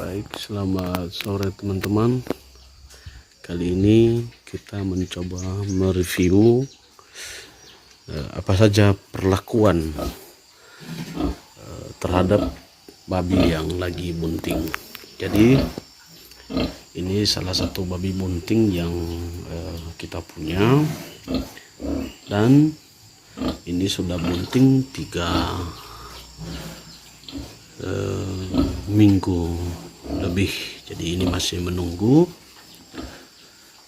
Baik, selamat sore teman-teman. Kali ini kita mencoba mereview apa saja perlakuan terhadap babi yang lagi bunting. Jadi ini salah satu babi bunting yang kita punya, dan ini sudah bunting 3 minggu lebih. Jadi ini masih menunggu,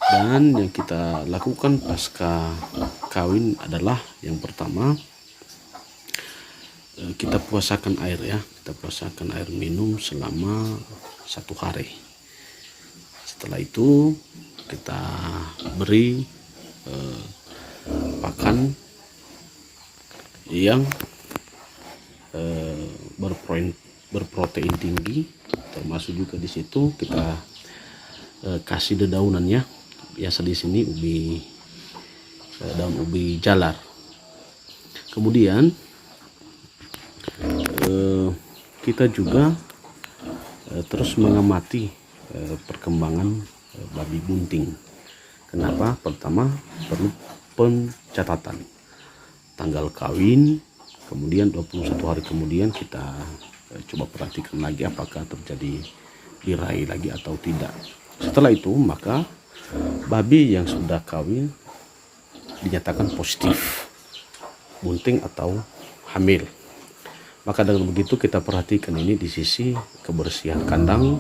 dan yang kita lakukan pasca kawin adalah yang pertama, kita puasakan air ya, kita puasakan air minum selama 1 hari. Setelah itu kita beri pakan yang berprotein tinggi, termasuk juga di situ kita kasih dedaunannya. Biasa di sini daun ubi jalar. Kemudian kita juga terus mengamati perkembangan babi bunting. Kenapa? Pertama, perlu pencatatan tanggal kawin, kemudian 21 hari kemudian kita coba perhatikan lagi apakah terjadi birahi lagi atau tidak. Setelah itu maka babi yang sudah kawin dinyatakan positif bunting atau hamil. Maka dengan begitu kita perhatikan ini di sisi kebersihan kandang,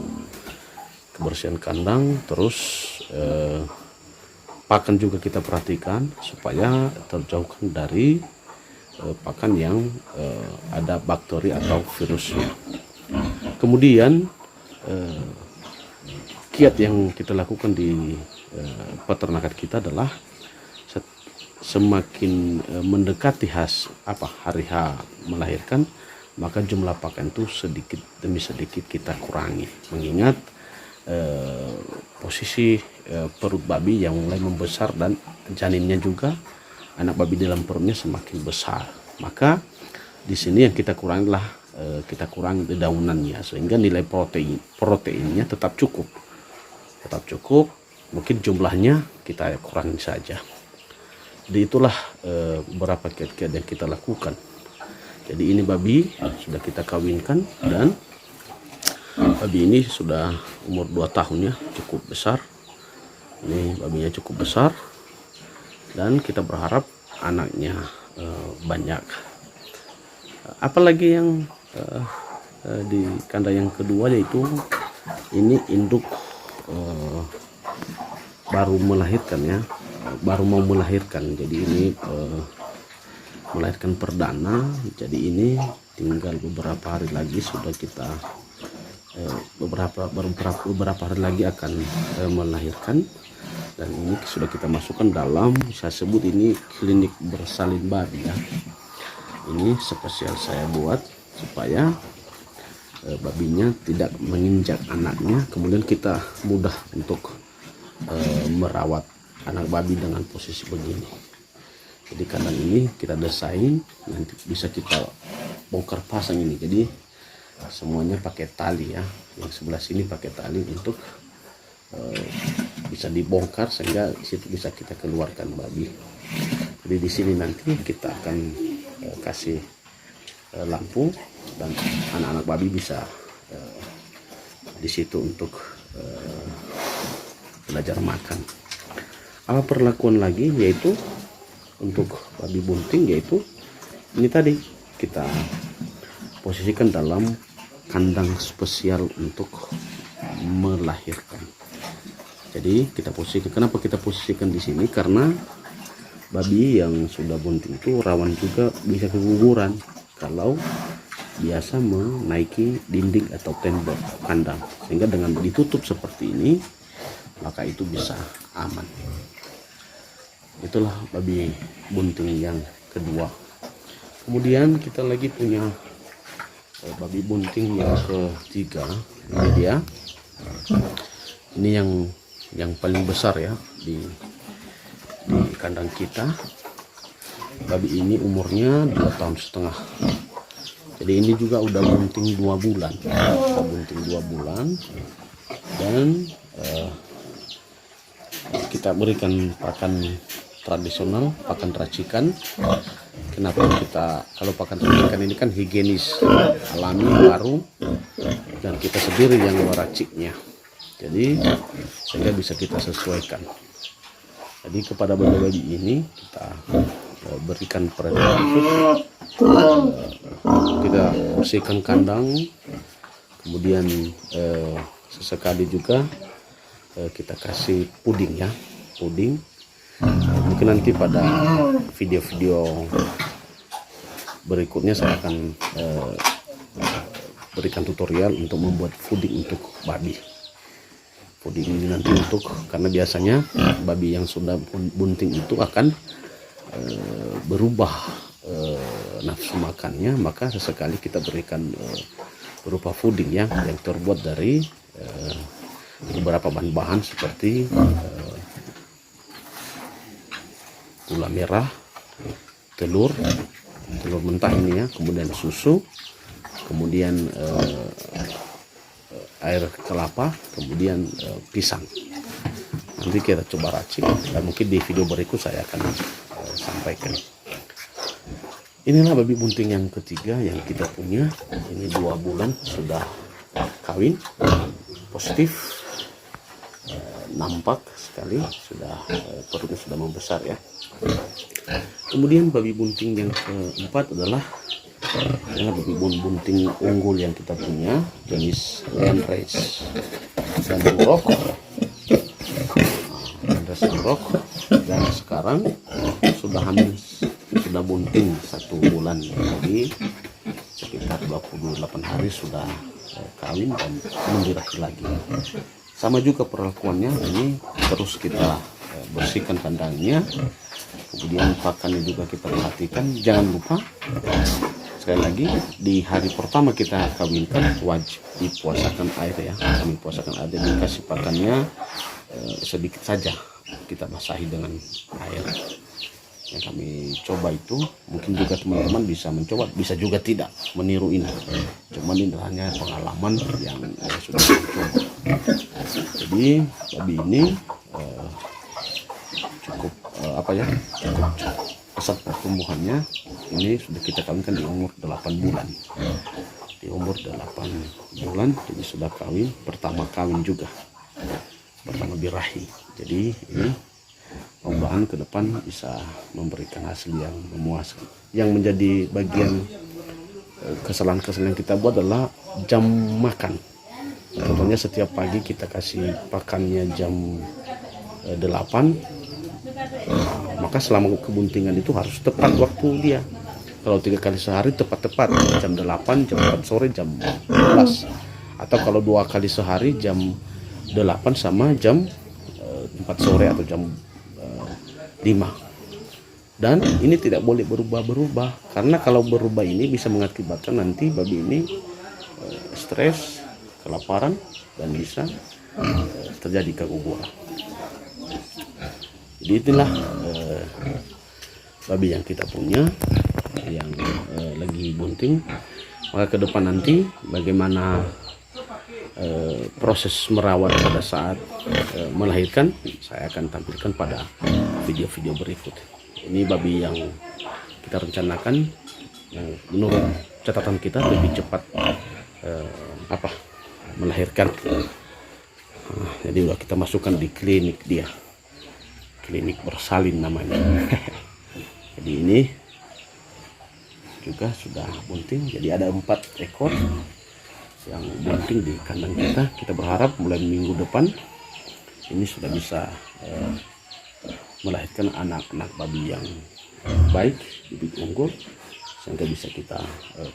terus pakan juga kita perhatikan supaya terjauhkan dari pakan yang ada bakteri atau virusnya. Kemudian kiat yang kita lakukan di peternakan kita adalah semakin mendekati hari H melahirkan, maka jumlah pakan itu sedikit demi sedikit kita kurangi, mengingat posisi perut babi yang mulai membesar dan janinnya juga, anak babi dalam perutnya semakin besar. Maka di sini yang kita kurangi adalah kita kurangi dedaunannya sehingga nilai proteinnya tetap cukup. Mungkin jumlahnya kita kurangi saja. Jadi itulah beberapa kiat-kiat yang kita lakukan. Jadi ini babi sudah kita kawinkan, dan babi ini sudah umur 2 tahun ya, cukup besar. Ini babinya cukup besar, dan kita berharap anaknya banyak. Apalagi yang di kandang yang kedua, yaitu ini induk baru melahirkan ya, baru mau melahirkan. Jadi ini melahirkan perdana. Jadi ini tinggal beberapa hari lagi sudah kita beberapa hari lagi akan melahirkan. Dan ini sudah kita masukkan dalam, saya sebut ini klinik bersalin babi ya. Ini spesial saya buat supaya babinya tidak menginjak anaknya, kemudian kita mudah untuk merawat anak babi dengan posisi begini. Jadi kandang ini kita desain nanti bisa kita bongkar pasang ini. Jadi semuanya pakai tali ya, yang sebelah sini pakai tali untuk bisa dibongkar sehingga situ bisa kita keluarkan babi. Jadi di sini nanti kita akan kasih lampu, dan anak-anak babi bisa di situ untuk belajar makan. Apa perlakuan lagi, yaitu untuk babi bunting, yaitu ini tadi kita posisikan dalam kandang spesial untuk melahirkan. Jadi kita posisikan, kenapa kita posisikan di sini? Karena babi yang sudah bunting itu rawan juga bisa keguguran kalau biasa menaiki dinding atau tembok kandang, sehingga dengan ditutup seperti ini maka itu bisa aman. Itulah babi bunting yang kedua. Kemudian kita lagi punya babi bunting yang ketiga. Ini dia, ini yang paling besar ya di kandang kita. Babi ini umurnya 2,5 tahun. Jadi ini juga udah bunting 2 bulan, dan kita berikan pakan tradisional, pakan racikan. Kenapa kalau pakan racikan ini kan higienis, alami, baru, dan kita sendiri yang meraciknya, jadi sehingga bisa kita sesuaikan. Jadi kepada babi-babi ini kita berikan preventif, kita bersihkan kandang, kemudian sesekali juga kita kasih puding ya, puding. Mungkin nanti pada video-video berikutnya saya akan berikan tutorial untuk membuat puding untuk babi. Puding ini nanti karena biasanya babi yang sudah bunting itu akan berubah nafsu makannya, maka sesekali kita berikan berupa puding ya, yang terbuat dari beberapa bahan-bahan seperti gula merah, telur mentah ini ya, kemudian susu, kemudian air kelapa, kemudian pisang. Nanti kita coba racik, dan mungkin di video berikut saya akan sampaikan. Inilah babi bunting yang ketiga yang kita punya. Ini 2 bulan sudah kawin, positif, nampak sekali, sudah perutnya sudah membesar ya. Kemudian babi bunting yang keempat adalah babi bunting unggul yang kita punya, jenis Landrace dan Rock, dan sekarang sudah bunting 1 bulan, jadi sekitar 28 hari sudah kawin dan membirahi lagi. Sama juga perlakuannya, ini terus kita bersihkan kandangnya, kemudian pakannya juga kita perhatikan. Jangan lupa, sekali lagi, di hari pertama kita kawinkan wajib dipuasakan air ya, kami puasakan air, dikasih pakannya sedikit saja, kita basahi dengan air. Yang kami coba itu, mungkin juga teman-teman bisa mencoba, bisa juga tidak meniru ini, cuman ini hanya pengalaman yang sudah mencoba. Jadi babi ini cukup pesat pertumbuhannya. Ini sudah kita kawinkan di umur 8 bulan, jadi sudah pertama kawin juga, pertama birahi. Jadi ini mudah-mudahan ke depan bisa memberikan hasil yang memuaskan. Yang menjadi bagian kesalahan-kesalahan yang kita buat adalah jam makan. Contohnya setiap pagi kita kasih pakannya jam 8, maka selama kebuntingan itu harus tepat waktu dia. Kalau 3 kali sehari tepat jam 8, jam 4 sore, jam 12, atau kalau 2 kali sehari jam 8 sama jam 4 sore atau jam 5. Dan ini tidak boleh berubah-berubah, karena kalau berubah ini bisa mengakibatkan nanti babi ini stres, kelaparan, dan bisa terjadi keguguran. Jadi itulah babi yang kita punya yang lagi bunting. Maka ke depan nanti bagaimana proses merawat pada saat melahirkan, saya akan tampilkan pada video-video berikut. Ini babi yang kita rencanakan yang menurut catatan kita lebih cepat melahirkan. Jadi udah kita masukkan di klinik dia, klinik bersalin namanya. Jadi ini juga sudah bunting, jadi ada 4 ekor yang bunting di kandang kita. Kita berharap mulai minggu depan ini sudah bisa melahirkan anak-anak babi yang baik, bibit unggul, sehingga bisa kita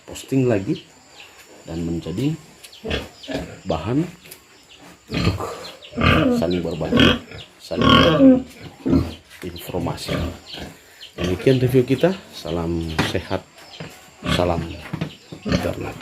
posting lagi dan menjadi bahan untuk saling berbagi, saling berbagi informasi. Demikian review kita. Salam sehat, salam ternak.